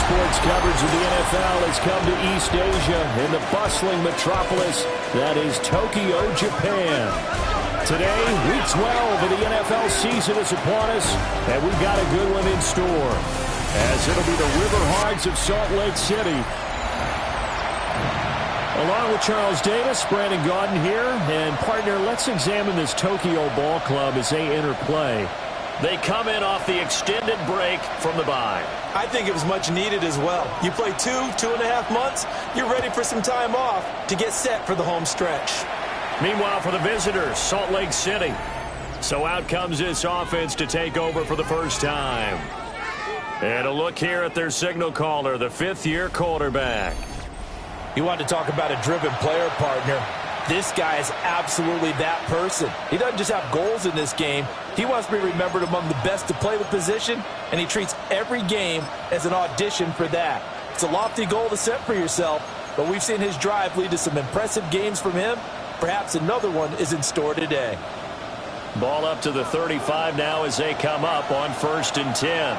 sports coverage of the NFL has come to East Asia in the bustling metropolis that is Tokyo, Japan. Today, Week 12 of the NFL season is upon us, and we've got a good one in store, as it'll be the Riverhearts of Salt Lake City. Along with Charles Davis, Brandon Gaudin here, and partner, let's examine this Tokyo ball club as they enter play. They come in off the extended break from the bye. I think it was much needed as well. You play 2.5 months, you're ready for some time off to get set for the home stretch. Meanwhile, for the visitors, Salt Lake City. So out comes this offense to take over for the first time. And a look here at their signal caller, the fifth-year quarterback. You want to talk about a driven player, partner. This guy is absolutely that person. He doesn't just have goals in this game. He wants to be remembered among the best to play the position, and he treats every game as an audition for that. It's a lofty goal to set for yourself, but we've seen his drive lead to some impressive games from him. Perhaps another one is in store today. Ball up to the 35 now as they come up on 1st and 10.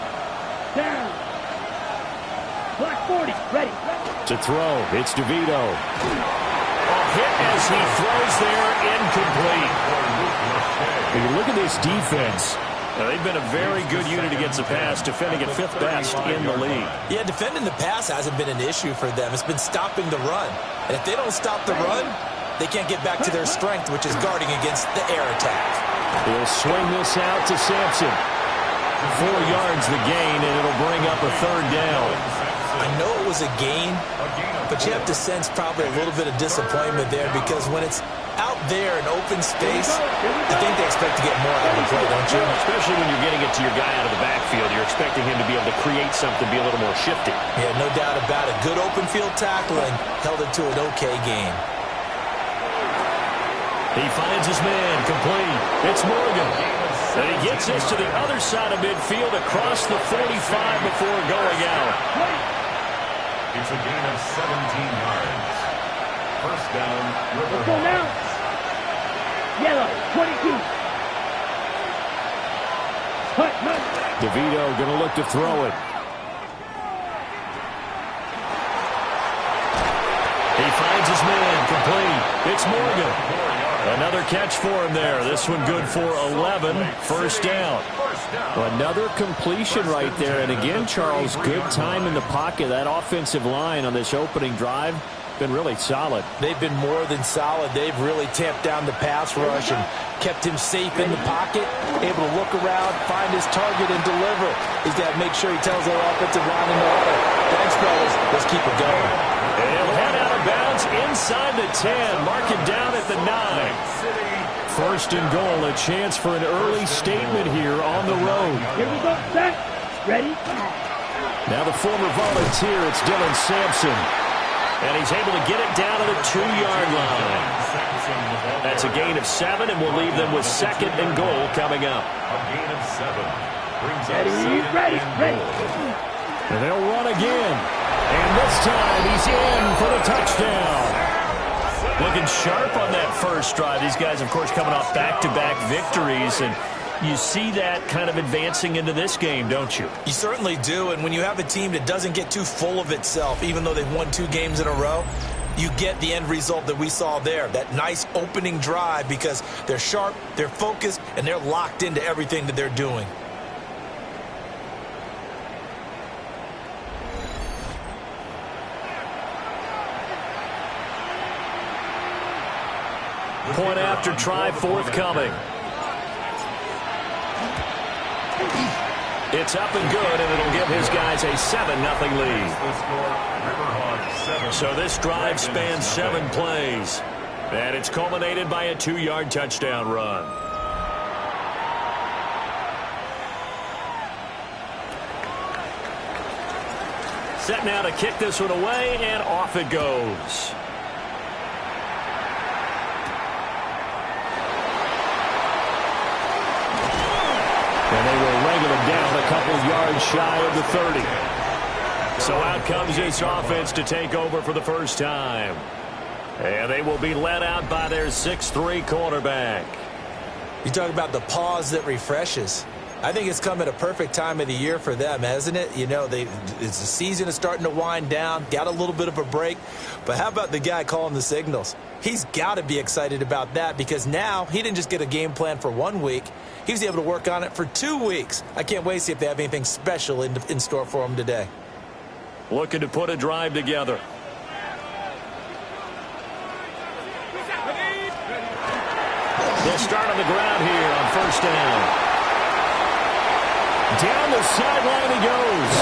Down. Black 40, ready. To throw, it's DeVito. Hit as he throws there, incomplete. When you look at this defense, they've been a very good unit against the pass, defending at 5th best in the league. Yeah, defending the pass hasn't been an issue for them. It's been stopping the run. And if they don't stop the run, they can't get back to their strength, which is guarding against the air attack. He'll swing this out to Sampson. 4 yards the gain, and it'll bring up a 3rd down. I know it was a gain, but you have to sense probably a little bit of disappointment there, because when it's out there in open space, I think they expect to get more out of the play, don't you? Especially when you're getting it to your guy out of the backfield. You're expecting him to be able to create something, be a little more shifty. Yeah, no doubt about it. Good open field tackling held it to an okay game. He finds his man, complete. It's Morgan. And he gets this to the other side of midfield across the 45 before going out. It's a gain of 17 yards. First down, Go now. Yellow, 22. DeVito going to look to throw it. He finds his man, complete. It's Morgan. Another catch for him there. This one good for 11. First down. Another completion right there. And again, Charles, good time in the pocket. That offensive line on this opening drive been really solid. They've been more than solid. They've really tamped down the pass rush and kept him safe in the pocket, able to look around, find his target, and deliver. He's got to make sure he tells their offensive line in the order. Thanks, fellas. Let's keep it going. And he'll head out of bounds inside the 10. Mark it down at the 9. First and goal, a chance for an early statement here on the road. Here we go, set, ready. Now the former volunteer, it's Dylan Sampson. And he's able to get it down to the 2-yard line. That's a gain of 7, and we'll leave them with 2nd and goal coming up. A gain of 7. Ready. And they'll run again. And this time he's in for the touchdown. Looking sharp on that first drive. These guys, of course, coming off back-to-back victories, and you see that kind of advancing into this game, don't you? You certainly do, and when you have a team that doesn't get too full of itself, even though they've won 2 games in a row, you get the end result that we saw there, that nice opening drive, because they're sharp, they're focused, and they're locked into everything that they're doing. Point after try forthcoming. It's up and good, and it'll give his guys a 7-0 lead. So this drive spans 7 plays, and it's culminated by a 2-yard touchdown run. Set now to kick this one away, and off it goes. And they will wrangle him down a couple yards shy of the 30. So out comes this offense to take over for the first time. And they will be led out by their 6'3" quarterback. You talk about the pause that refreshes. I think it's come at a perfect time of the year for them, hasn't it? You know, the season is starting to wind down, got a little bit of a break. But how about the guy calling the signals? He's got to be excited about that because now he didn't just get a game plan for 1 week. He was able to work on it for 2 weeks. I can't wait to see if they have anything special in store for him today. Looking to put a drive together. They'll start on the ground here on first down. Down the sideline he goes.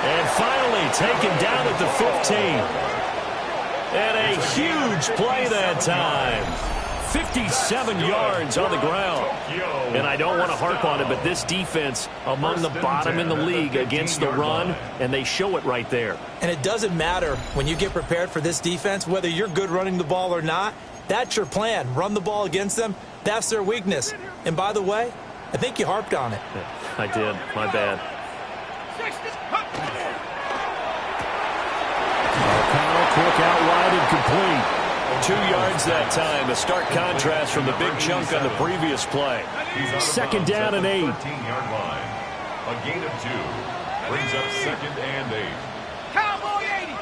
And finally taken down at the 15. And a huge play that time. 57 yards on the ground. And I don't want to harp on it, but this defense among the bottom in the league against the run, and they show it right there. And it doesn't matter when you get prepared for this defense, whether you're good running the ball or not, that's your plan. Run the ball against them. That's their weakness. And by the way, I think you harped on it. Yeah, I did. My bad. O'Connell, quick out wide and complete. 2 yards that time. A stark contrast from the big chunk on the previous play. Second down and 8. 13-yard line. A gain of 2. Brings up second and 8. Cowboy 80.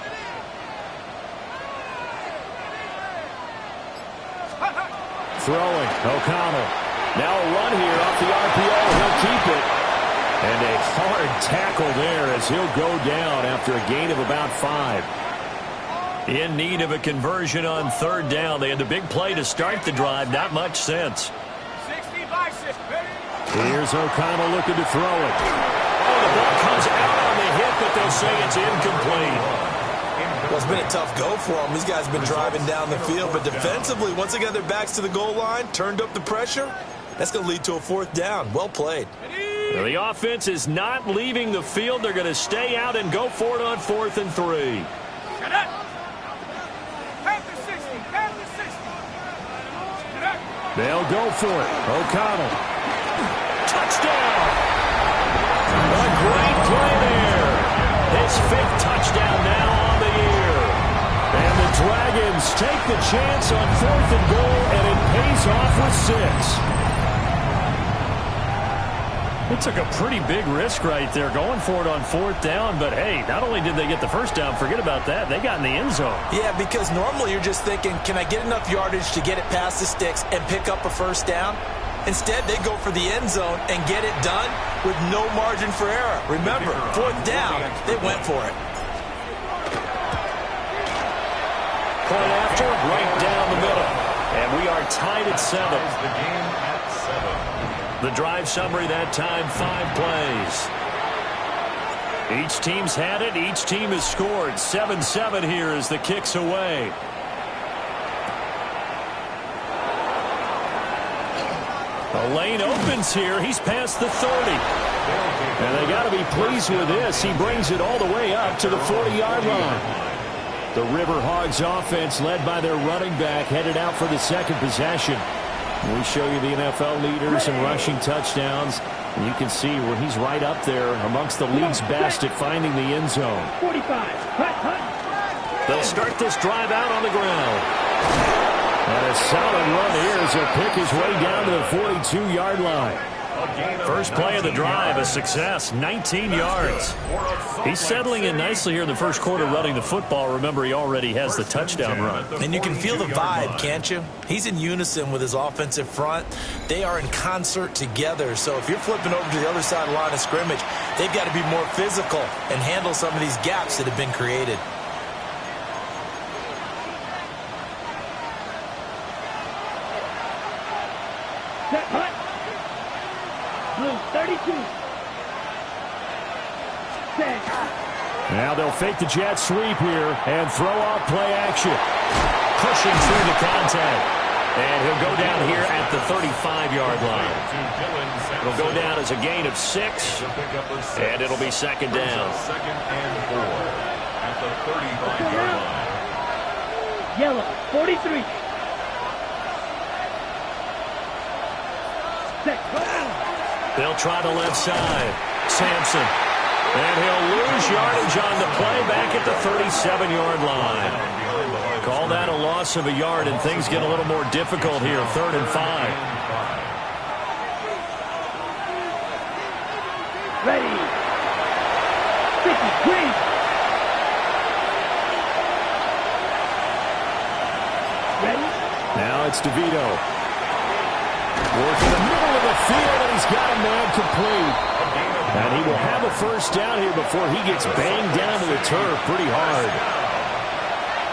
Throwing. O'Connell. Now a run here off the RPO. He'll keep it. And a hard tackle there as he'll go down after a gain of about 5. In need of a conversion on third down. They had the big play to start the drive. Not much sense. 60 by 6. Here's O'Connell looking to throw it. Oh, the ball comes out on the hit, but they'll say it's incomplete. Well, it's been a tough go for them. These guys have been driving down the field, but defensively, once they got their backs to the goal line, turned up the pressure, that's going to lead to a fourth down. Well played. Well, the offense is not leaving the field. They're going to stay out and go for it on 4th and 3. They'll go for it. O'Connell. Touchdown! A great play there. His 5th touchdown now on the year. And the Dragons take the chance on 4th and goal, and it pays off with 6. It took a pretty big risk right there going for it on 4th down, but hey, not only did they get the first down, forget about that, they got in the end zone. Yeah, because normally you're just thinking, can I get enough yardage to get it past the sticks and pick up a first down? Instead, they go for the end zone and get it done with no margin for error. Remember, 4th down, they went for it. Point after, right down the middle. And we are tied at 7. The game at 7. The drive summary that time, 5 plays. Each team's had it. Each team has scored. 7-7 here as the kick's away. A lane opens here. He's past the 30. And they got to be pleased with this. He brings it all the way up to the 40-yard line. The River Hogs offense, led by their running back, headed out for the second possession. We show you the NFL leaders in rushing touchdowns. And you can see where he's right up there amongst the league's best at finding the end zone. 45. Hut. They'll start this drive out on the ground. And a solid run here as he'll pick his way down to the 42-yard line. First play of the drive, a success, 19 yards. He's settling in nicely here in the first quarter running the football. Remember, he already has the touchdown run. And you can feel the vibe, can't you? He's in unison with his offensive front. They are in concert together. So if you're flipping over to the other side of the line of scrimmage, they've got to be more physical and handle some of these gaps that have been created. Set. Hut. Blue 32. Set. Now they'll fake the jet sweep here and throw off play action. Pushing through the contact. And he'll go down here at the 35-yard line. It'll go down as a gain of 6. And it'll be second down. Second and 4 at the 35-yard line. Yellow 43. Set. They'll try the left side. Sampson. And he'll lose yardage on the play back at the 37-yard line. Call that a loss of a yard, and things get a little more difficult here. 3rd and 5. Ready. 50, green. Ready. Now it's DeVito. Working the middle of the field, and he's got a man complete. And he will have a first down here before he gets banged down to the turf pretty hard.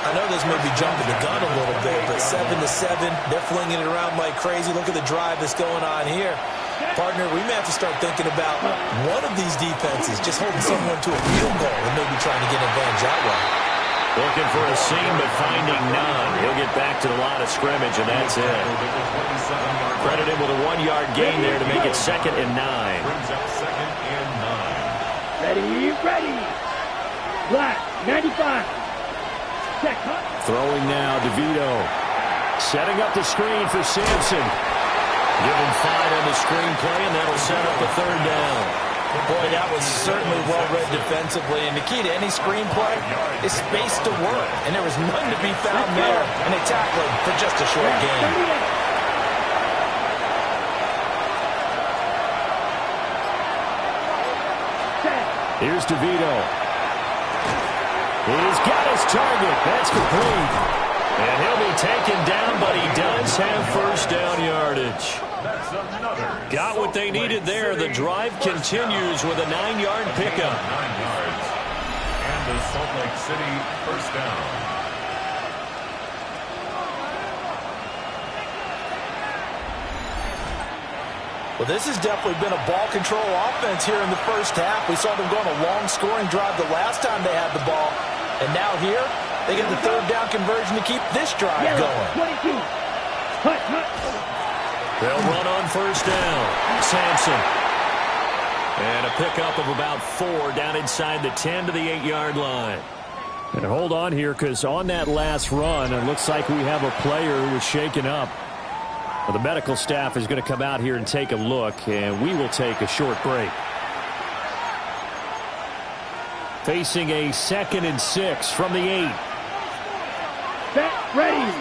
I know this may be jumping the gun a little bit, but 7-7, they're flinging it around like crazy. Look at the drive that's going on here. Partner, we may have to start thinking about one of these defenses just holding someone to a field goal and maybe trying to get an advantage that way. Looking for a seam, but finding none. He'll get back to the line of scrimmage, and that's it. Credit him with a 1-yard gain there to make it 2nd and 9. Brings up 2nd and 9. Ready, ready. Black, 95. Check, huh? Throwing now, DeVito. Setting up the screen for Sampson. Give him 5 on the screen play, and that'll set up the 3rd down. Boy, that was certainly well-read defensively, and the key to any screenplay is space to work, and there was none to be found there, and they tackled him for just a short gain. Here's DeVito. He's got his target. That's complete. And he'll be taken down, but he does have first down yardage. Got what they needed there. The drive continues with a 9-yard pickup. 9 yards. And the Salt Lake City first down. Well, this has definitely been a ball control offense here in the first half. We saw them go on a long scoring drive the last time they had the ball. And now here, they get the 3rd down conversion to keep this drive going. 22. Hut, hut. They'll run on first down. Sampson. And a pickup of about 4 down inside the 10 to the 8-yard line. And hold on here, because on that last run, it looks like we have a player who was shaken up. Well, the medical staff is going to come out here and take a look, and we will take a short break. Facing a 2nd and 6 from the 8. Set, ready.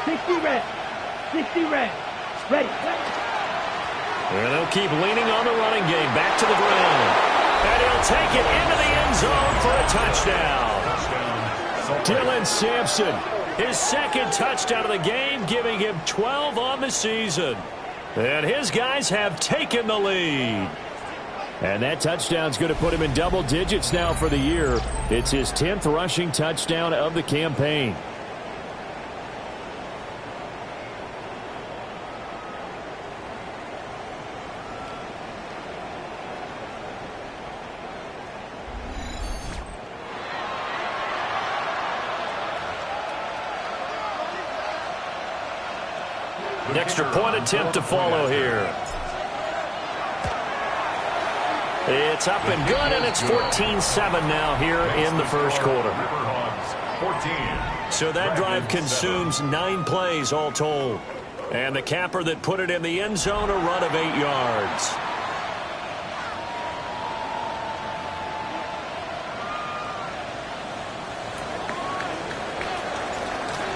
60 red. 60 red. Ready. And they'll keep leaning on the running game. Back to the ground. And he'll take it into the end zone for a touchdown. Dylan Sampson, his 2nd touchdown of the game, giving him 12 on the season. And his guys have taken the lead. And that touchdown's going to put him in double digits now for the year. It's his 10th rushing touchdown of the campaign. An extra point attempt to follow here. It's up and good, and it's 14-7 now here in the first quarter. So that drive consumes 9 plays all told. And the capper that put it in the end zone, a run of 8 yards.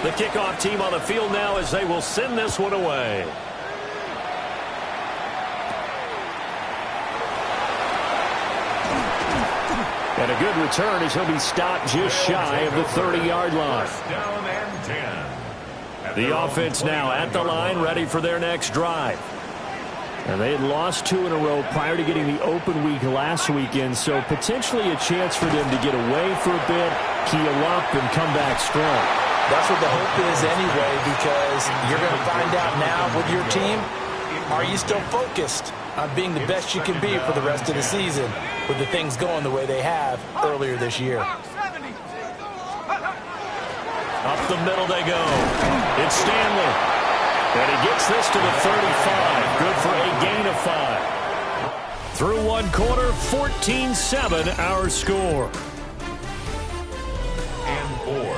The kickoff team on the field now as they will send this one away. And a good return as he'll be stopped just shy of the 30-yard line. Down and 10. The offense now at the line, ready for their next drive. And they had lost 2 in a row prior to getting the open week last weekend, so potentially a chance for them to get away for a bit, heal up, and come back strong. That's what the hope is anyway, because you're going to find out now with your team, are you still focused on being the best you can be for the rest of the season with the things going the way they have earlier this year? Up the middle they go. It's Stanley. And he gets this to the 35. Good for a gain of 5. Through one quarter, 14-7 our score. And 4.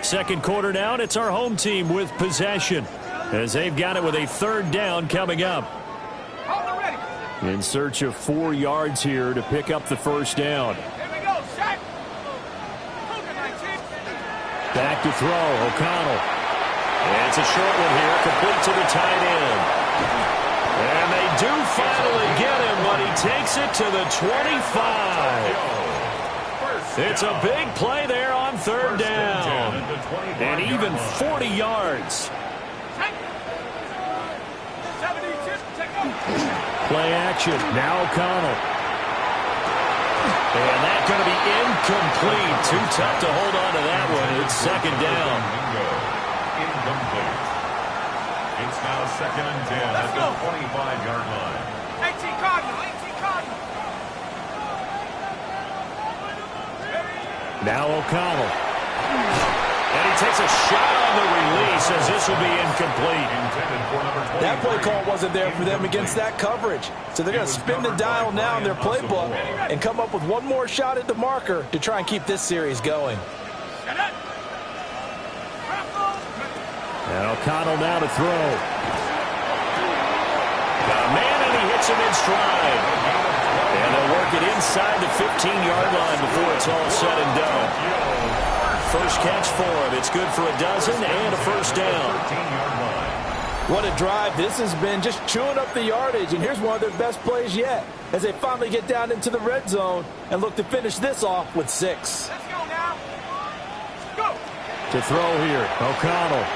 Second quarter down, it's our home team with possession, as they've got it with a 3rd down coming up. In search of 4 yards here to pick up the first down. Back to throw, O'Connell. And it's a short one here, complete to the tight end. And they do finally get him, but he takes it to the 25. It's a big play there on third down. And even 40 yards. Play action. Now O'Connell. And that's going to be incomplete. Too tough to hold on to that one. It's second down. Incomplete. It's now second and 10 at the 25-yard line. 18 Cardinal. Now O'Connell. And he takes a shot on the release as this will be incomplete. That play call wasn't there for them against that coverage. So they're going to spin the dial now in their playbook and come up with one more shot at the marker to try and keep this series going. And O'Connell now to throw. Got a man, and he hits him in stride. And they'll work it inside the 15-yard line before it's all said and done. First catch for him. It's good for a dozen and a first down. What a drive this has been, just chewing up the yardage. And here's one of their best plays yet as they finally get down into the red zone and look to finish this off with 6. Let's go now. Go. To throw here, O'Connell.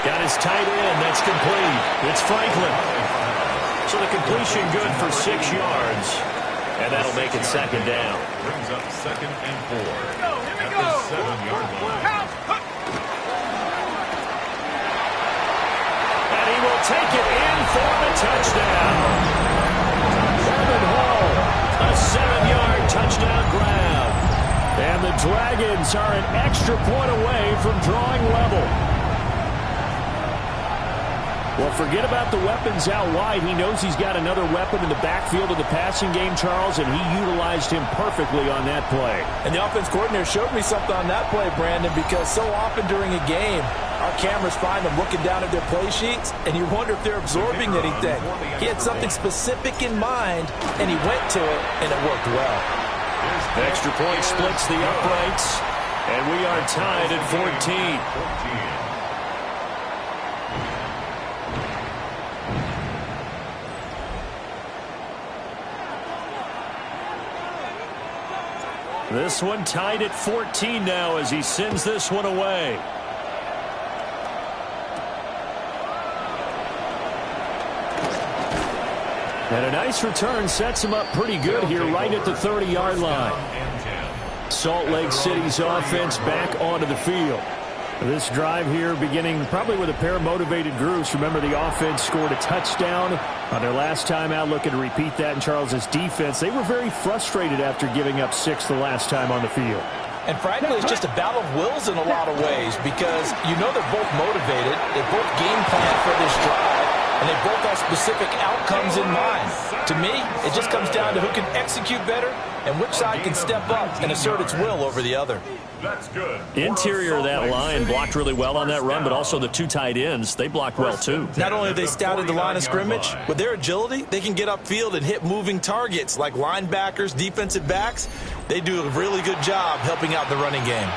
Got his tight end. That's complete. It's Franklin. So the completion good for 6 yards. And that'll make it second down. Brings up second and 4. Here we go. At the 7-yard line. And he will take it in for the touchdown. Kevin Hall, a 7-yard touchdown grab. And the Dragons are an extra point away from drawing level. Well, forget about the weapons out wide. He knows he's got another weapon in the backfield of the passing game, Charles, and he utilized him perfectly on that play. And the offense coordinator showed me something on that play, Brandon, because so often during a game, our cameras find them looking down at their play sheets, and you wonder if they're absorbing anything. He had something specific in mind, and he went to it, and it worked well. Extra point splits the uprights, and we are tied at 14. This one tied at 14 now as he sends this one away. And a nice return sets him up pretty good here right at the 30-yard line. Salt Lake City's offense back onto the field. This drive here beginning probably with a pair of motivated groups. Remember, the offense scored a touchdown on their last time out. Looking to repeat that in Charles's defense. They were very frustrated after giving up 6 the last time on the field. And frankly, it's just a battle of wills in a lot of ways because you know they're both motivated. They both game plan for this drive, and they both have specific outcomes in mind. To me, it just comes down to who can execute better and which side can step up and assert its will over the other. That's good. Interior of that line blocked really well on that run, but also the 2 tight ends, they blocked well too. Not only have they scouted the line of scrimmage, with their agility, they can get upfield and hit moving targets like linebackers, defensive backs. They do a really good job helping out the running game.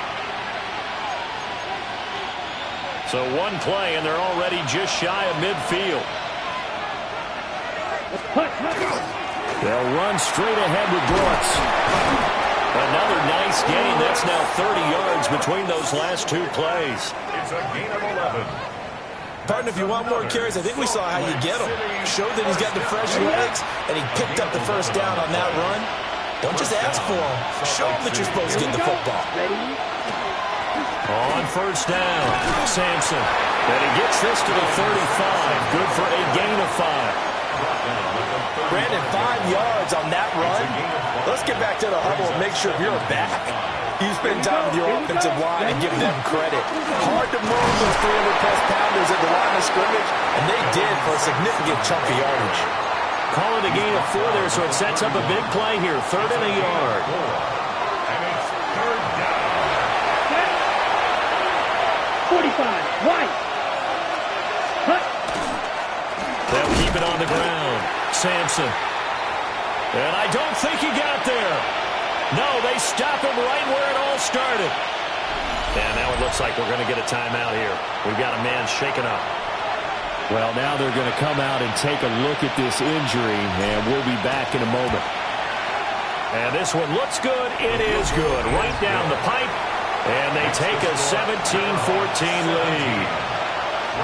So one play, and they're already just shy of midfield. They'll run straight ahead with Brooks. Another nice gain. That's now 30 yards between those last 2 plays. It's a gain of 11. Partner, if you want more carries, I think we saw how you get him. Showed that he's got the fresh legs, and he picked up the first down on that run. Don't just ask for him. Show him that you're supposed to get the football. On first down, Sampson. And he gets this to the 35. Good for a gain of 5. Brandon, 5 yards on that run. Let's get back to the huddle and make sure you're back. You spend time with your offensive line and give them credit. Hard to move those 300-plus pounders at the line of scrimmage, and they did for a significant chunk of yardage. Call it a gain of 4 there, so it sets up a big play here. 3rd and a yard. And it's 3rd down. 45, right. Cut. They'll keep it on the ground. Sampson. And I don't think he got there. No, they stop him right where it all started. And now it looks like we're going to get a timeout here. We've got a man shaken up. Well, now they're going to come out and take a look at this injury, and we'll be back in a moment. And this one looks good. It is good. Right down the pipe, and they take a 17-14 lead.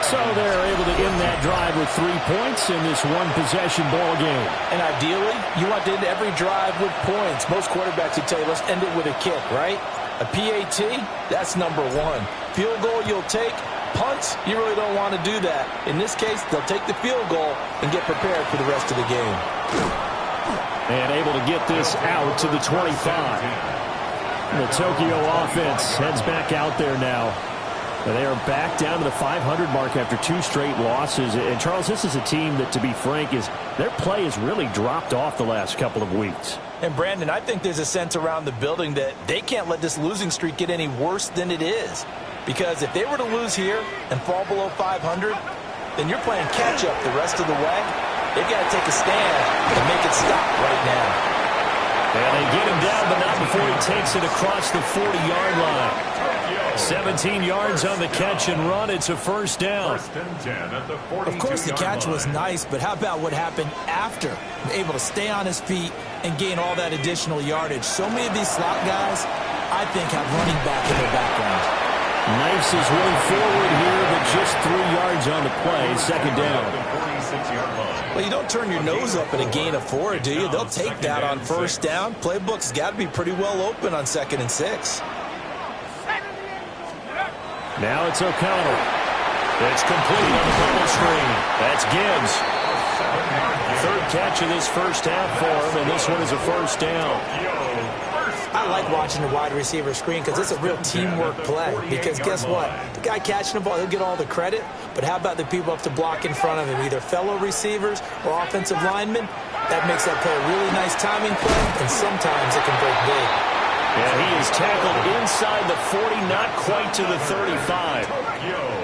So they're able to end that drive with 3 points in this one-possession ball game. And ideally, you want to end every drive with points. Most quarterbacks would tell you, let's end it with a kick, right? A PAT, that's number one. Field goal you'll take. Punts, you really don't want to do that. In this case, they'll take the field goal and get prepared for the rest of the game. And able to get this out to the 25. And the Tokyo offense heads back out there now. And they are back down to the 500 mark after 2 straight losses. And, Charles, this is a team that, to be frank, their play has really dropped off the last couple of weeks. And, Brandon, I think there's a sense around the building that they can't let this losing streak get any worse than it is. Because if they were to lose here and fall below 500, then you're playing catch-up the rest of the way. They've got to take a stand and make it stop right now. And they get him down, but not before he takes it across the 40-yard line. 17 yards on the catch and run. It's a first down. Of course, the catch was nice, but how about what happened after? Able to stay on his feet and gain all that additional yardage. So many of these slot guys, I think, have running back in their background. Knifes his way forward here, but just 3 yards on the play. Second down. Well, you don't turn your nose up at a gain of 4, do you? They'll take that on first down. Playbook's got to be pretty well open on 2nd and 6. Now it's O'Connell. It's complete on the bubble screen. That's Gibbs. 3rd catch of this first half for him, and this one is a first down. I like watching the wide receiver screen because it's a real teamwork play. Because guess what? The guy catching the ball, he'll get all the credit. But how about the people up to block in front of him, either fellow receivers or offensive linemen? That makes that play a really nice timing play, and sometimes it can break big. And he is tackled inside the 40, not quite to the 35.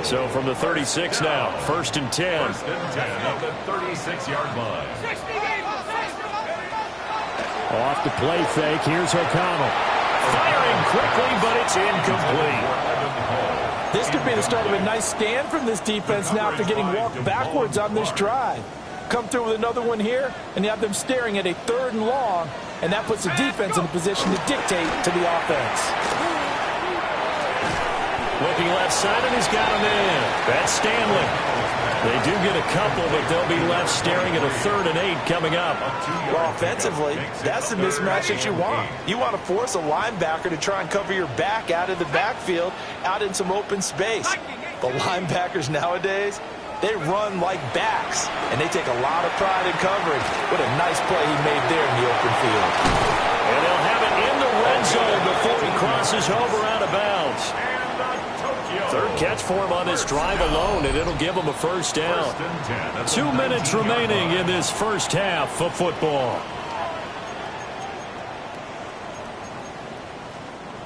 So from the 36 now, 1st and 10. 1st and 10 at the 36-yard line. Off the play fake, here's O'Connell. Firing quickly, but it's incomplete. This could be the start of a nice stand from this defense now after getting walked backwards on this drive. Come through with another one here, and you have them staring at a 3rd and long, and that puts the defense in a position to dictate to the offense. Looking left side, and he's got him in. That's Stanley. They do get a couple, but they'll be left staring at a 3rd and 8 coming up. Well, offensively, that's the mismatch that you want. You want to force a linebacker to try and cover your back out of the backfield, out in some open space. The linebackers nowadays, they run like backs, and they take a lot of pride in coverage. What a nice play he made there in the open field. And they'll have it in the red zone before he crosses over out of bounds. 3rd catch for him on this drive alone, and it'll give him a first down. 2 minutes remaining in this first half of football.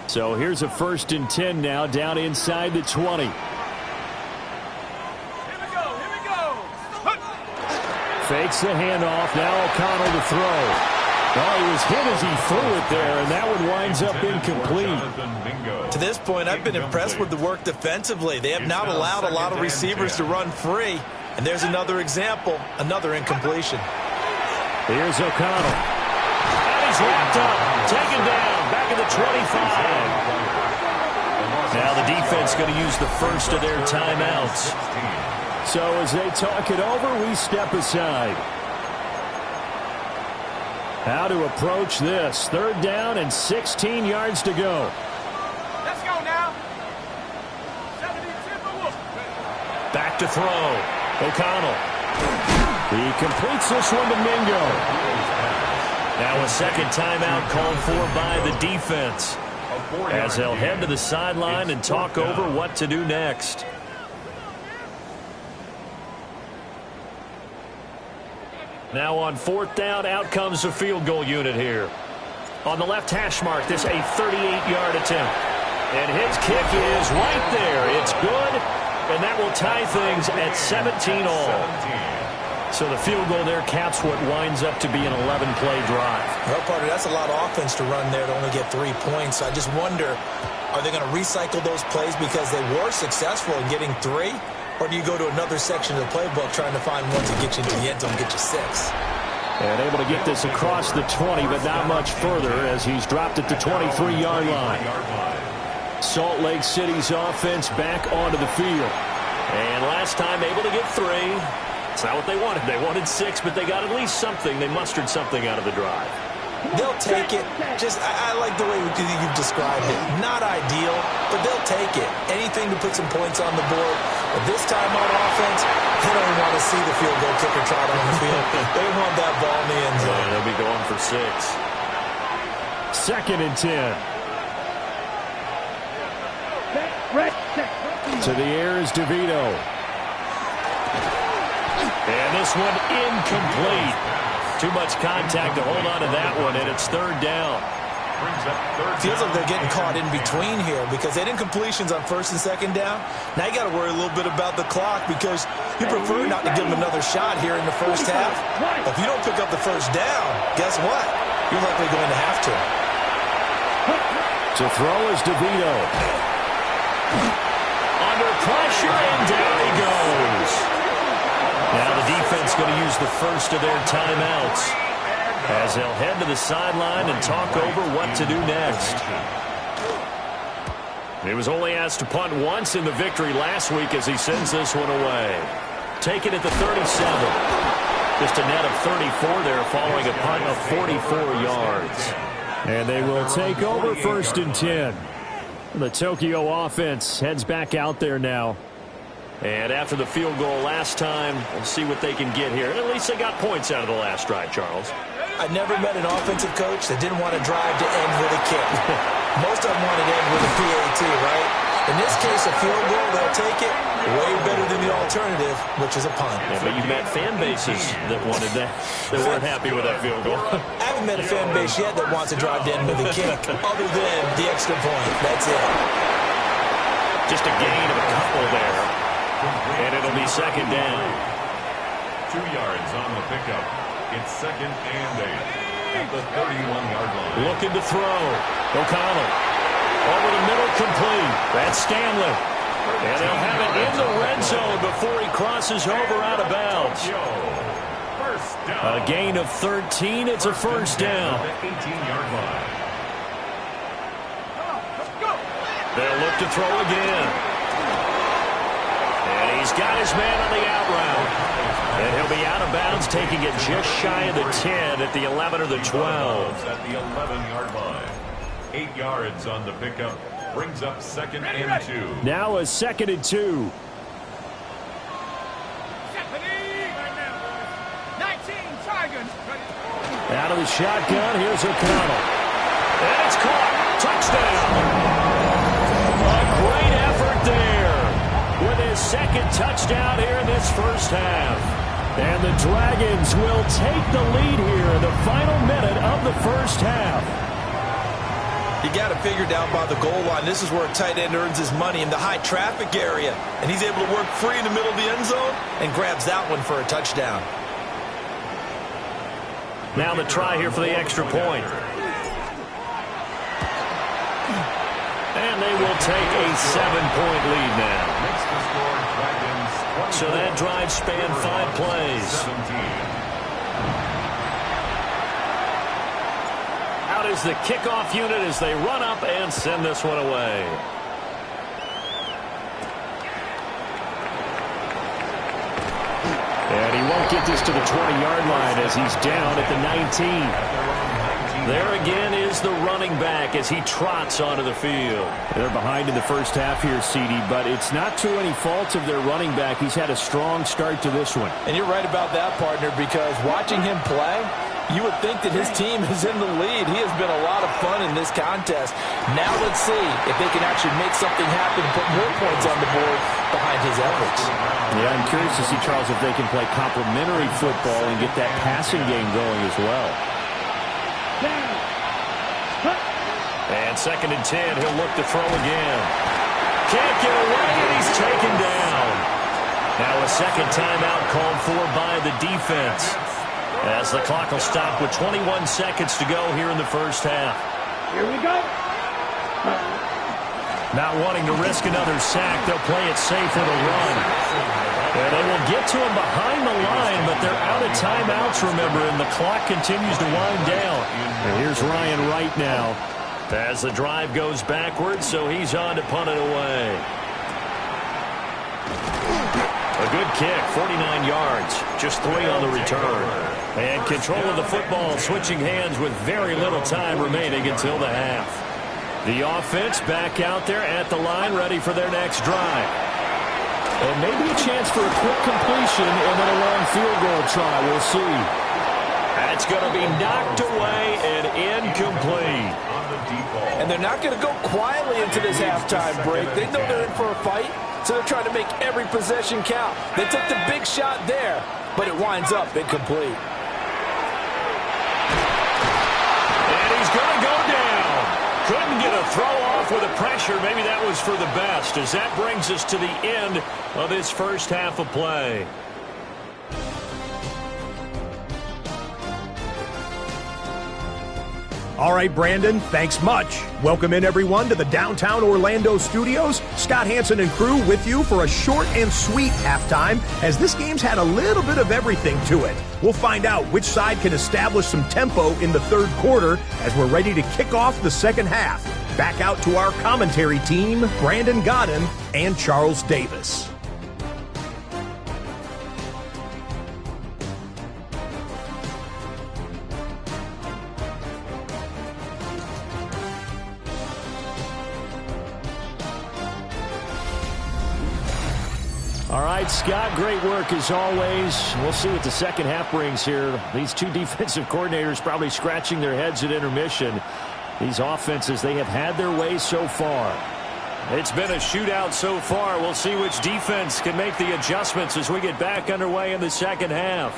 So here's a 1st and 10 now, down inside the 20. Here we go. Fakes the handoff, now O'Connell to throw. Oh, he was hit as he threw it there, and that one winds up incomplete. To this point, I've been impressed with the work defensively. They have not allowed a lot of receivers to run free. And there's another example, another incompletion. Here's O'Connell. And he's wrapped up, taken down, back at the 25. Now the defense going to use the first of their timeouts. So as they talk it over, we step aside. How to approach this. 3rd down and 16 yards to go. Let's go now. Back to throw. O'Connell. He completes this one to Mingo. Now a 2nd timeout called for by the defense, as they'll head to the sideline and talk over what to do next. Now on 4th down, out comes the field goal unit here. On the left hash mark, this a 38-yard attempt. And his kick is right there. It's good, and that will tie things at 17 all. So the field goal there caps what winds up to be an 11-play drive. Well, partner, that's a lot of offense to run there to only get 3 points. I just wonder, are they going to recycle those plays because they were successful in getting 3? or do you go to another section of the playbook trying to find one to get you into the end zone and get you 6? And able to get this across the 20, but not much further as he's dropped at the 23-yard line. Salt Lake City's offense back onto the field. And last time able to get 3. It's not what they wanted. They wanted 6, but they got at least something. They mustered something out of the drive. They'll take it. I like the way you've described it. Not ideal, but they'll take it. Anything to put some points on the board. But this time on offense, they don't even want to see the field goal kicker trot on the field. They want that ball in the end zone. Yeah, they'll be going for 6. 2nd and 10. To the air is DeVito. And this one incomplete. Too much contact to hold on to that one, and it's 3rd down. Feels like they're getting caught in between here because they had incompletions on 1st and 2nd down. Now you got to worry a little bit about the clock because you prefer not to give them another shot here in the first half. If you don't pick up the 1st down, guess what? You're likely going to have to. To throw is DeVito. Under pressure, and down he goes. Now the defense going to use the first of their timeouts as they'll head to the sideline and talk over what to do next. He was only asked to punt once in the victory last week as he sends this one away. Taken at the 37. Just a net of 34 there following a punt of 44 yards. And they will take over 1st and 10. The Tokyo offense heads back out there now. And after the field goal last time, we'll see what they can get here. At least they got points out of the last drive, Charles. I never met an offensive coach that didn't want to drive to end with a kick. Most of them wanted to end with a PAT, right? In this case, a field goal, they'll take it. Way better than the alternative, which is a punt. Yeah, but you met fan bases that wanted that, that weren't happy with that field goal. I haven't met a fan base yet that wants to drive to end with a kick, other than the extra point. That's it. Just a gain of a couple there. And it'll be 2nd down. 2 yards on the pickup. It's 2nd and 8 at the 31-yard line. Looking to throw. O'Connell. Over the middle, complete. That's Stanley. And they'll have it in the red zone before he crosses over out of bounds. A gain of 13. It's a 1st down. 18-yard line. They'll look to throw again. And he's got his man on the out route. And he'll be out of bounds, taking it just shy of the 10 at the 11 or the 12. At the 11-yard line. 8 yards on the pickup. Brings up 2nd and 2. Now a 2nd and 2. Out of the shotgun, here's O'Connell. And it's caught. Touchdown. A great effort there with his 2nd touchdown here in this first half. And the Dragons will take the lead here in the final minute of the first half. You got to figure down by the goal line. This is where a tight end earns his money in the high traffic area. And he's able to work free in the middle of the end zone and grabs that one for a touchdown. Now the try here for the extra point. And they will take a 7-point lead now. So that drive spanned 5 plays. 17. Out is the kickoff unit as they run up and send this one away. And he won't get this to the 20-yard line as he's down at the 19. There again is the running back as he trots onto the field. They're behind in the first half here, CD, but it's not to any fault of their running back. He's had a strong start to this one. And you're right about that, partner, because watching him play, you would think that his team is in the lead. He has been a lot of fun in this contest. Now let's see if they can actually make something happen and put more points on the board behind his efforts. Yeah, I'm curious to see, Charles, if they can play complementary football and get that passing game going as well. And 2nd and 10, he'll look to throw again. Can't get away, and he's taken down. Now a 2nd timeout called for by the defense, as the clock will stop with 21 seconds to go here in the first half. Here we go. Not wanting to risk another sack, they'll play it safe with a run. And they will get to him behind the line, but they're out of timeouts, remember, and the clock continues to wind down. And here's Ryan Wright now as the drive goes backwards, so he's on to punt it away. A good kick, 49 yards, just 3 on the return. And control of the football, switching hands with very little time remaining until the half. The offense back out there at the line, ready for their next drive. And maybe a chance for a quick completion and then a long field goal try. We'll see. That's going to be knocked away and incomplete. And they're not going to go quietly into this halftime break. They know they're in for a fight, so they're trying to make every possession count. They took the big shot there, but it winds up incomplete. And he's going to go down. Couldn't get a throw off with the pressure. Maybe that was for the best, as that brings us to the end of this first half of play. All right, Brandon, thanks much. Welcome in, everyone, to the downtown Orlando studios. Scott Hansen and crew with you for a short and sweet halftime, as this game's had a little bit of everything to it. We'll find out which side can establish some tempo in the third quarter as we're ready to kick off the second half. Back out to our commentary team, Brandon Godden and Charles Davis. All right, Scott, great work as always. We'll see what the second half brings here. These two defensive coordinators probably scratching their heads at intermission. These offenses, they have had their way so far. It's been a shootout so far. We'll see which defense can make the adjustments as we get back underway in the second half.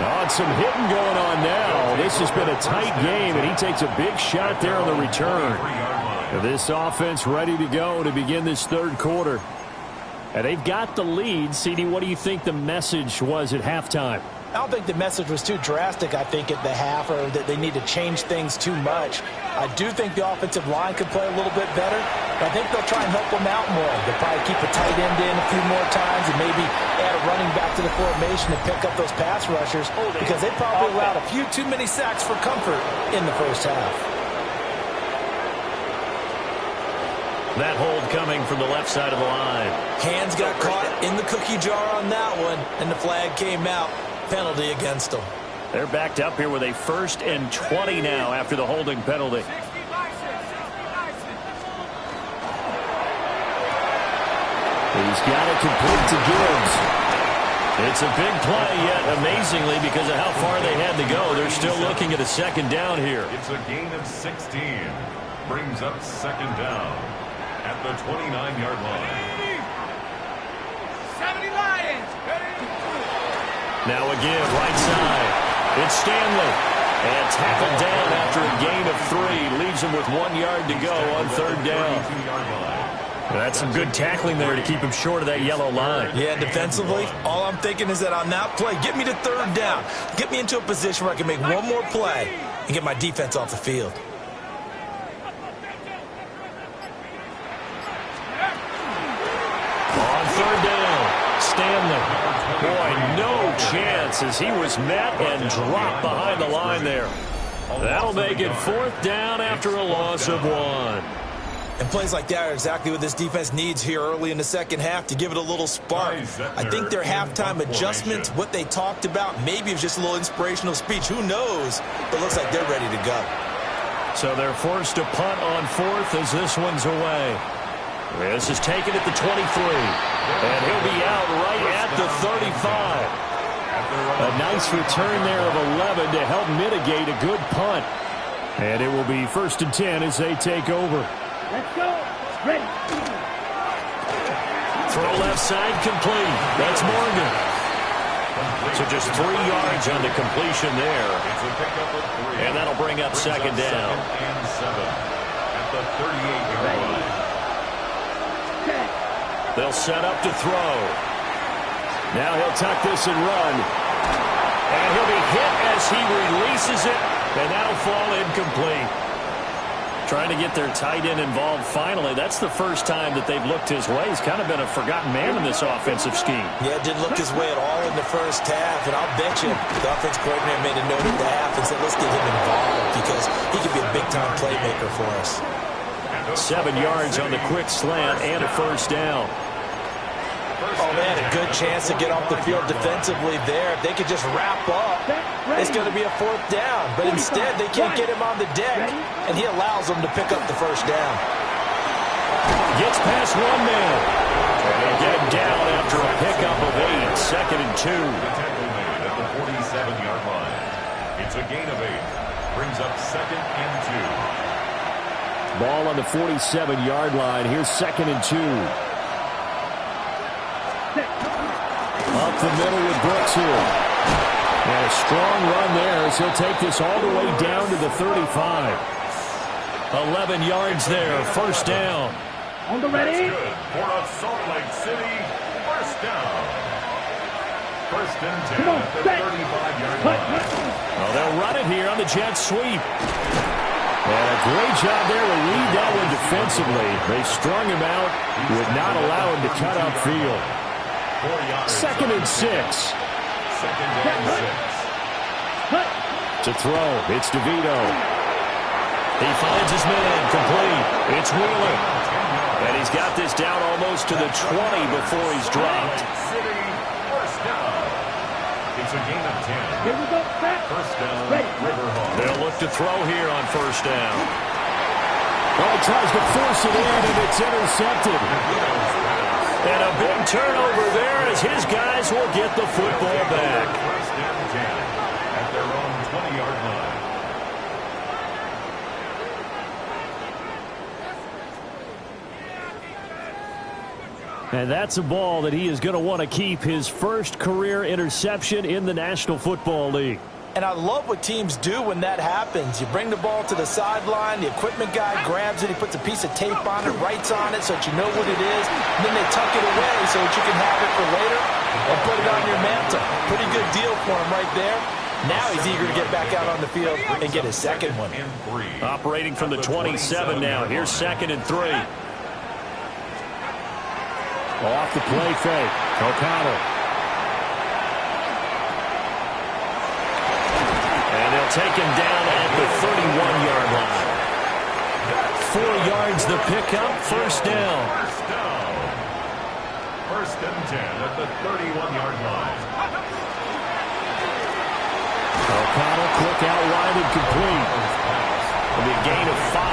Oh, and some hitting going on now. This has been a tight game, and he takes a big shot there on the return. And this offense ready to go to begin this third quarter. And they've got the lead. CD, what do you think the message was at halftime? I don't think the message was too drastic, I think, at the half, or that they need to change things too much. I do think the offensive line could play a little bit better, but I think they'll try and help them out more. They'll probably keep a tight end in a few more times and maybe add a running back to the formation to pick up those pass rushers, because they probably allowed a few too many sacks for comfort in the first half. That hold coming from the left side of the line. Hands got caught in the cookie jar on that one, and the flag came out. Penalty against them. They're backed up here with a 1st and 20 now after the holding penalty. He's got it complete to Gibbs. It's a big play, yet amazingly, because of how far they had to go, they're still looking at a second down here. It's a gain of 16. Brings up second down at the 29-yard line. 70 Lions. Now again, right side. It's Stanley. And tackled down after a gain of 3. Leaves him with 1 yard to go on third down. That's some good tackling there to keep him short of that yellow line. Yeah, defensively, all I'm thinking is that on that play, get me to third down. Get me into a position where I can make one more play and get my defense off the field. On third down, Stanley. Boy, no chance as he was met and dropped behind the line there. That'll make it 4th down after a loss of 1. And plays like that are exactly what this defense needs here early in the second half to give it a little spark. I think their halftime adjustments, what they talked about, maybe it was just a little inspirational speech. Who knows? But it looks like they're ready to go. So they're forced to punt on 4th as this one's away. This is taken at the 23. And he'll be out right at the 35. A nice return there of 11 to help mitigate a good punt. And it will be 1st and 10 as they take over. Let's go. Ready. Throw left side complete. That's Morgan. So just 3 yards on the completion there. And that'll bring up second down. And 7 at the 38-yard line. They'll set up to throw. Now he'll tuck this and run. And he'll be hit as he releases it. And that'll fall incomplete. Trying to get their tight end involved finally. That's the first time that they've looked his way. He's kind of been a forgotten man in this offensive scheme. Yeah, didn't look his way at all in the first half. And I'll bet you the offense coordinator made a note at the half and said, let's get him involved because he could be a big-time playmaker for us. 7 yards on the quick slant and a first down. Oh, they had a good chance to get off the field defensively there. If they could just wrap up, it's going to be a 4th down. But instead, they can't get him on the deck, and he allows them to pick up the first down. Gets past one man. And they'll get him down after a pickup of 8. 2nd and 2. The tackle made at the 47-yard line. It's a gain of 8. Brings up 2nd and 2. Ball on the 47-yard line. Here's 2nd and 2. Up the middle with Brooks here. And a strong run there as he'll take this all the way down to the 35. 11 yards there. First down. On the ready. That's good for a Salt Lake City first down. First and 10 at the 35-yard line. Well, they'll run it here on the jet sweep. And a great job there to read that one defensively. They strung him out, would not allow him to cut upfield. 2nd and 6. 2nd and 6. To throw, it's DeVito. He finds his man, complete. It's Wheeler. And he's got this down almost to the 20 before he's dropped. City first down. It's a gain of 10. Here we go. First down, Riverhawk. They'll look to throw here on first down. Oh, he tries to force it in, and it's intercepted. And a big turnover there as his guys will get the football back. First and 10 at their own 20-yard line. And that's a ball that he is going to want to keep, his first career interception in the National Football League. And I love what teams do when that happens. You bring the ball to the sideline, the equipment guy grabs it, he puts a piece of tape on it, writes on it so that you know what it is, and then they tuck it away so that you can have it for later and put it on your mantle. Pretty good deal for him right there. Now he's eager to get back out on the field and get his second one. Operating from the 27 now. Here's 2nd and 3. Off the play fake. O'Connell. And they'll take him down at the 31-yard line. 4 yards the pickup. First down. First and 10 at the 31-yard line. O'Connell quick out wide and complete. It'll be a gain of 5.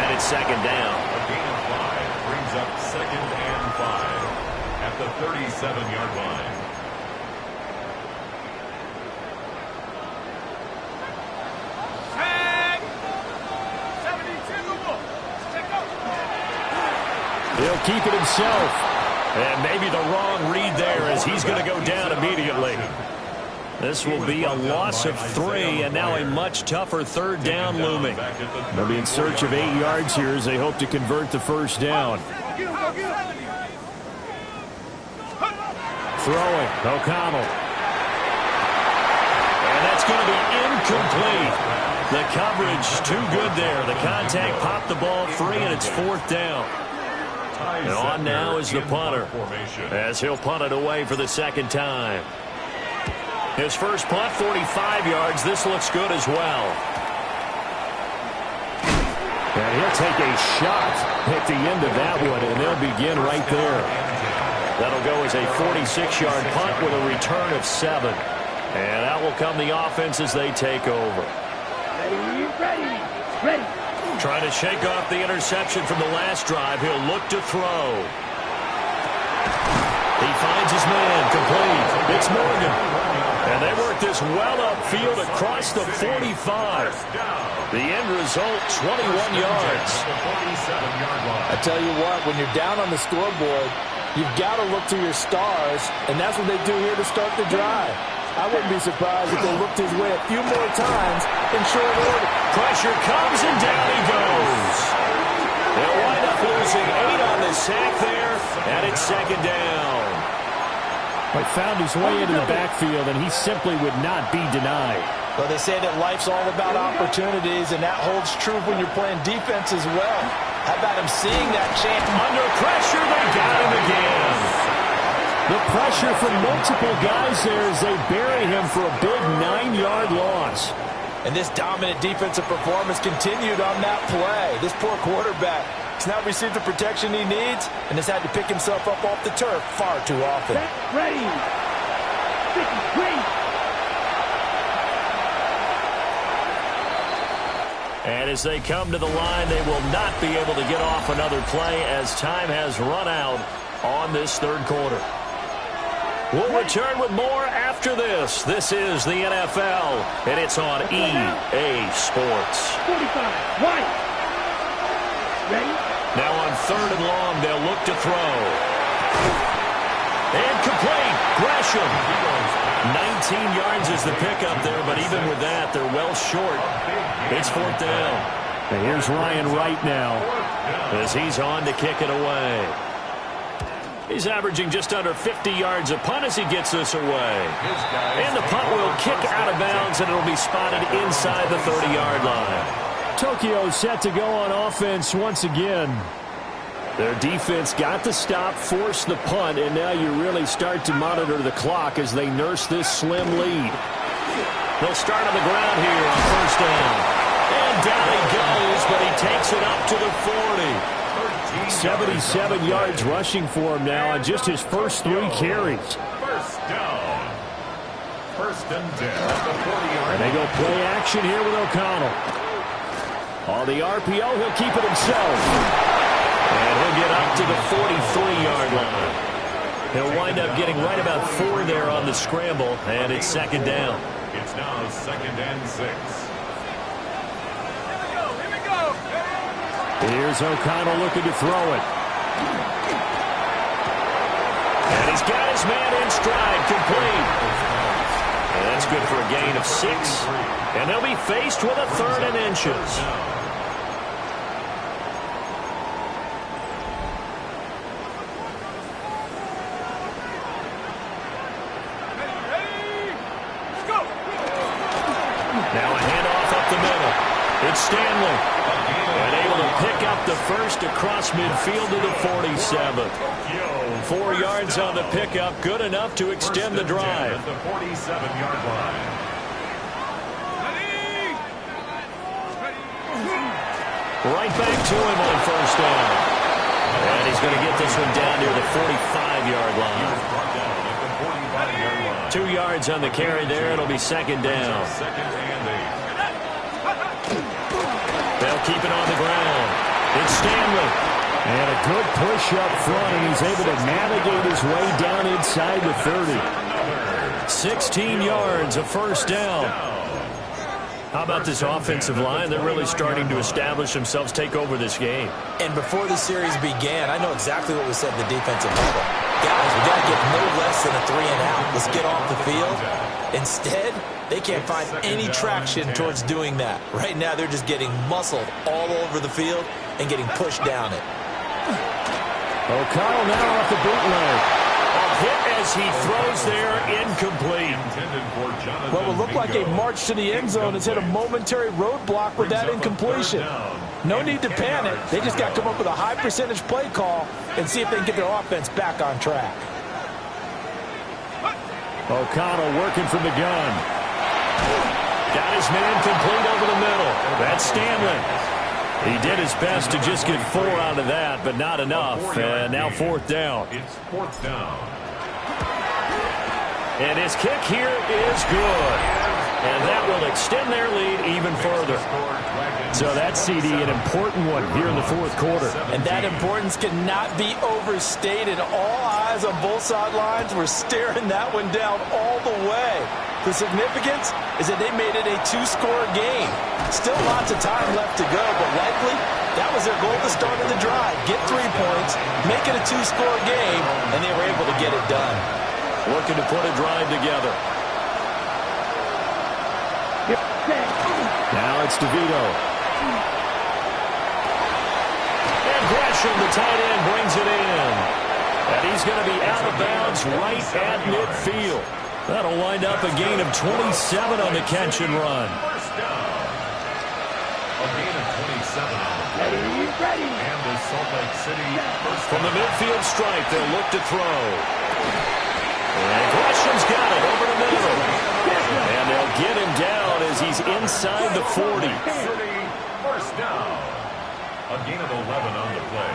And it's 2nd down. A gain of 5 brings up 2nd and 5 at the 37-yard line. He'll keep it himself. And maybe the wrong read there as he's going to go down immediately. This will be a loss of 3, and now a much tougher 3rd down looming. They'll be in search of 8 yards here as they hope to convert the first down. Throwing, O'Connell. And that's going to be incomplete. The coverage too good there. The contact popped the ball free, and it's 4th down. And on now is the punter, as he'll punt it away for the 2nd time. His first punt, 45 yards. This looks good as well. And he'll take a shot at the end of that one, and they'll begin right there. That'll go as a 46-yard punt with a return of 7. And out will come the offense as they take over. Ready. Trying to shake off the interception from the last drive. He'll look to throw. He finds his man, complete. It's Morgan. And they work this well upfield across the 45. The end result, 21 yards. I tell you what, when you're down on the scoreboard, you've got to look to your stars, and that's what they do here to start the drive. I wouldn't be surprised if they looked his way a few more times in short order. Pressure comes, and down he goes. They'll wind up losing 8 on the sack there, and it's 2nd down. But found his way into the backfield, and he simply would not be denied. Well, they say that life's all about opportunities, and that holds true when you're playing defense as well. How about him seeing that chance? Under pressure, they got him again. The pressure from multiple guys there as they bury him for a big 9-yard loss. And this dominant defensive performance continued on that play. This poor quarterback has now received the protection he needs and has had to pick himself up off the turf far too often. Ready. This is great. And as they come to the line, they will not be able to get off another play as time has run out on this third quarter. We'll return with more after this. This is the NFL, and it's on EA Sports. 45. White. Ready? Now on 3rd and long, they'll look to throw. And complete. Gresham. 19 yards is the pickup there, but even with that, they're well short. It's 4th down. And here's Ryan Wright now as he's on to kick it away. He's averaging just under 50 yards a punt as he gets this away. And the punt will kick out of bounds, and it'll be spotted inside the 30-yard line. Tokyo set to go on offense once again. Their defense got the stop, forced the punt, and now you really start to monitor the clock as they nurse this slim lead. They'll start on the ground here on 1st down. And down he goes, but he takes it up to the 40. 77 yards rushing for him now on just his first 3 carries. 1st down. 1st and 10 at the 40-yard. And they go play action here with O'Connell. On the RPO, he'll keep it himself. And he'll get up to the 43-yard line. He'll wind up getting right about 4 there on the scramble, and it's 2nd down. It's now 2nd and 6. Here we go. Here's O'Connell looking to throw it. And he's got his man in stride, complete. And that's good for a gain of 6. And they'll be faced with a 3rd and inches. Now a handoff up the middle. It's Stanley. And able to pick up the first across midfield to the 47. 4 yards on the pickup, good enough to extend the drive. At the 47-yard line. Right back to him on 1st down. And he's going to get this one down near the 45-yard line. 2 yards on the carry there. It'll be 2nd down. 2nd and 8. They'll keep it on the ground. It's Stanley. And a good push up front, and he's able to navigate his way down inside the 30. 16 yards, a 1st down. How about this offensive line? They're really starting to establish themselves, take over this game. And before the series began, I know exactly what was said in the defensive huddle. Guys, we got to get no less than a 3-and-out. Let's get off the field. Instead, they can't find any traction towards doing that. Right now, they're just getting muscled all over the field and getting pushed down it. O'Connell now off the bootleg. A hit as he throws there, incomplete. What will look like a march to the end zone has hit a momentary roadblock with that incompletion. No need to panic. They just got to come up with a high percentage play call and see if they can get their offense back on track. O'Connell working from the gun. Got his man complete over the middle. That's Stanley. He did his best to just get 4 out of that, but not enough. And now 4th down. It's 4th down. And his kick here is good. And that will extend their lead even further. So that CD, an important one here in the 4th quarter. And that importance cannot be overstated. All eyes on both sidelines were staring that one down all the way. The significance is that they made it a 2-score game. Still lots of time left to go, but likely that was their goal at the start of the drive. Get 3 points, make it a 2-score game, and they were able to get it done. Looking to put a drive together. Now it's DeVito. And Gresham, the tight end, brings it in. And he's going to be out of bounds right at midfield. That'll wind up a gain of 27 on the catch and run. First down. A gain of 27 on the play. Ready. And the Salt Lake City first From the down. midfield stripe, they'll look to throw. And Gresham's got it over the middle. And they'll get him down as he's inside the 40. City first down. A gain of 11 on the play.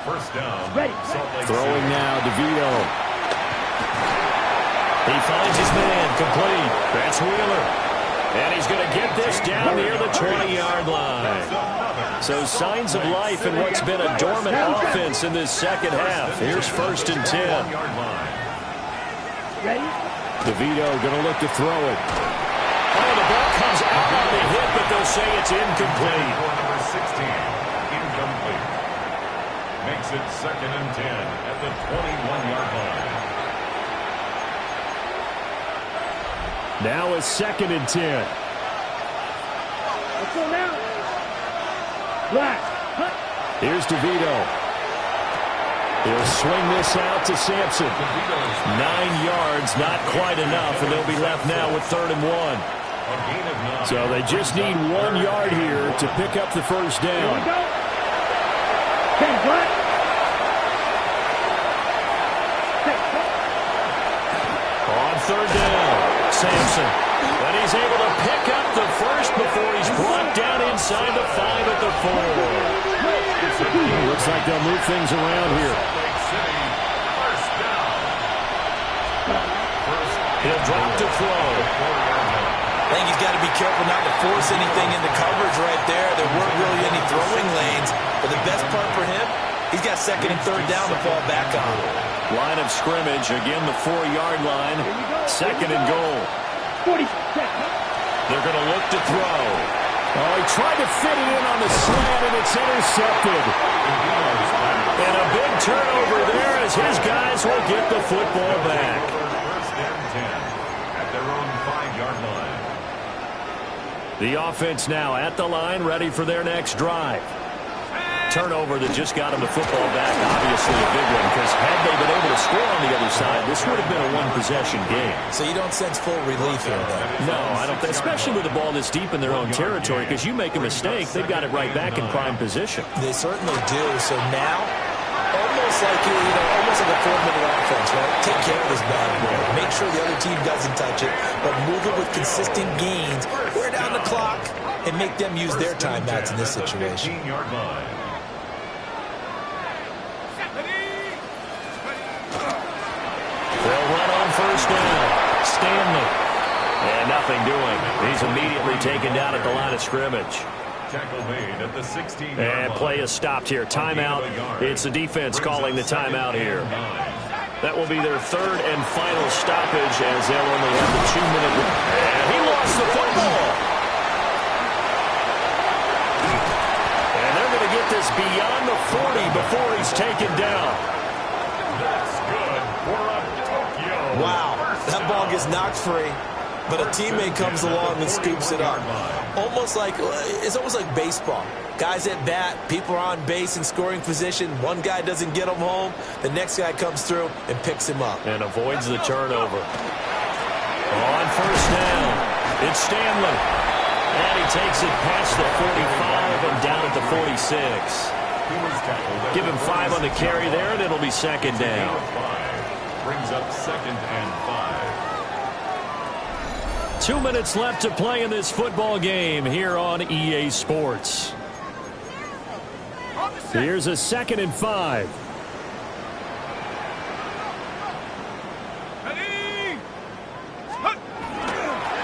First down. Salt Lake Throwing City. now, DeVito. He finds his man, complete. That's Wheeler. And he's going to get this down near the 20-yard line. So signs of life in what's been a dormant offense in this second half. Here's first and 10. 1-yard line. Ready. DeVito going to look to throw it. Oh, the ball comes out on the hit, but they'll say it's incomplete. For number 16, incomplete. Makes it second and 10 at the 21-yard line. Now it's second and 10. Let's go now. Black. Hut. Here's DeVito. He'll swing this out to Sampson. 9 yards, not quite enough, and they'll be left now with 3rd and 1. A gain of 9. So they just need 1 yard here to pick up the first Here we down. go. 10 black. On 3rd down, Sampson. But he's able to pick up the first before he's brought down inside the 5 at the 4. Looks like they'll move things around here. Salt Lake City first down. He'll drop to throw. I think he's got to be careful not to force anything into coverage right there. There weren't really any throwing lanes. But the best part for him, he's got 2nd and 3rd down to fall back on. Line of scrimmage, again the 4-yard line. 2nd and goal. 40. They're going to look to throw. Oh, he tried to fit it in on the slant, and it's intercepted. And a big turnover there as his guys will get the football back. First and 10 at their own 5-yard line. The offense now at the line, ready for their next drive. Turnover that just got him the football back, obviously a big one, because had they been able to score on the other side, this would have been a one-possession game. So you don't sense full relief here, though. No, I don't think, especially with the ball this deep in their own territory, because you make a mistake, they've got it right back in prime position. They certainly do. So now, almost like almost like a 4-minute offense, right? Take care of this bad boy. Make sure the other team doesn't touch it, but move it with consistent gains. Wear down the clock and make them use their timeouts in this situation. 15-yard line. They'll run on first down. Stanley. And nothing doing. He's immediately taken down at the line of scrimmage. Tackle made at the 16-yard And line. play is stopped here. Timeout. It's the defense calling the timeout here. That will be their 3rd and final stoppage as they'll only have the 2-minute. And he lost the football. And they're going to get this beyond the 40 before he's taken down. That's good for a Tokyo. Wow, that ball gets knocked free, but a teammate comes along and scoops it up. It's almost like baseball. Guys at bat, people are on base in scoring position. One guy doesn't get him home. The next guy comes through and picks him up. And avoids the turnover. On first down, it's Stanley. And he takes it past the 45 and down at the 46. Give him 5 on the carry there, and it'll be 2nd down. 5 brings up 2nd and 5. 2 minutes left to play in this football game here on EA Sports. Here's a 2nd and 5.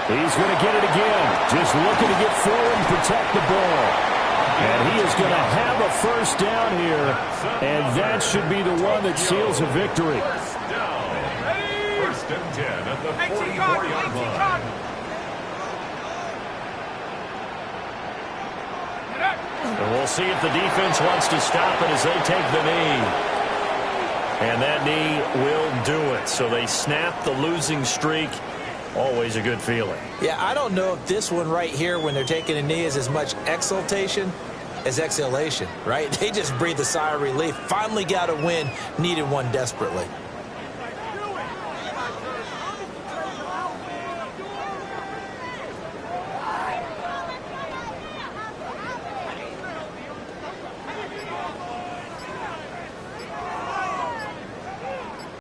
He's going to get it again. Just looking to get forward and protect the ball. And he is going to have a first down here. And that should be the one that seals a victory. First down. First and 10 at the 44-yard line. And we'll see if the defense wants to stop it as they take the knee. And that knee will do it. So they snap the losing streak. Always a good feeling. Yeah, I don't know if this one right here when they're taking a knee is as much exultation as exhalation, right? They just breathe a sigh of relief. Finally got a win. Needed one desperately.